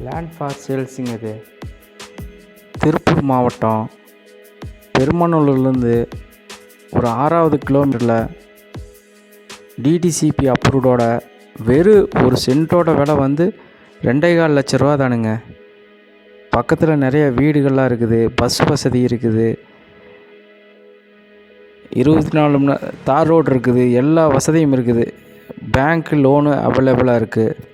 Land for சேல்ஸுங்க. இது திருப்பூர் மாவட்டம் பெருமநல்லூர்லேருந்து ஒரு 6வது கிலோமீட்டரில் டிடிசிபி அப்ரூவ்டோட வெறும் ஒரு சென்ட்டோட விலை வந்து 2,4 லட்ச ரூபா தானுங்க. பக்கத்தில் நிறைய வீடுகள்லாம் இருக்குது, பஸ் வசதி இருக்குது, 24 தார் ரோடு இருக்குது, எல்லா வசதியும் இருக்குது. பேங்க் லோனு அவைலபிளாக இருக்குது.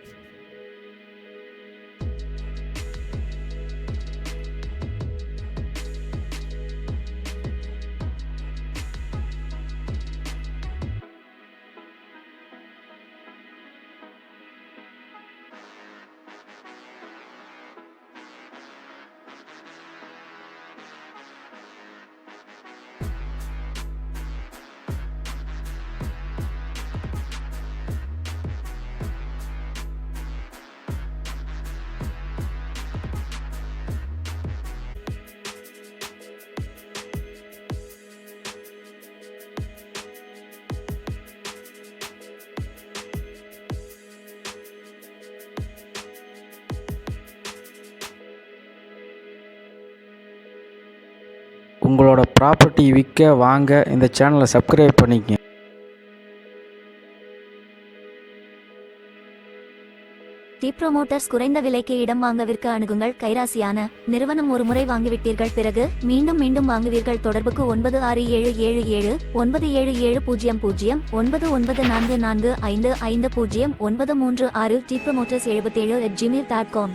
உங்களோட ப்ராப்பர்ட்டி விற்க வாங்க இந்த சேனலை சப்ஸ்கிரைப் பண்ணிக்கங்க. டி ப்ரோமோட்டர்ஸ் குறைந்த விலைக்கு இடம் வாங்கவிற்கு அணுகுங்கள். கைராசியான நிறுவனம். ஒரு முறை வாங்கிவிட்டீர்கள், பிறகு மீண்டும் மீண்டும் வாங்குவீர்கள். தொடர்புக்கு 9677797700 99444550 936 tpromoters77@gmail.com.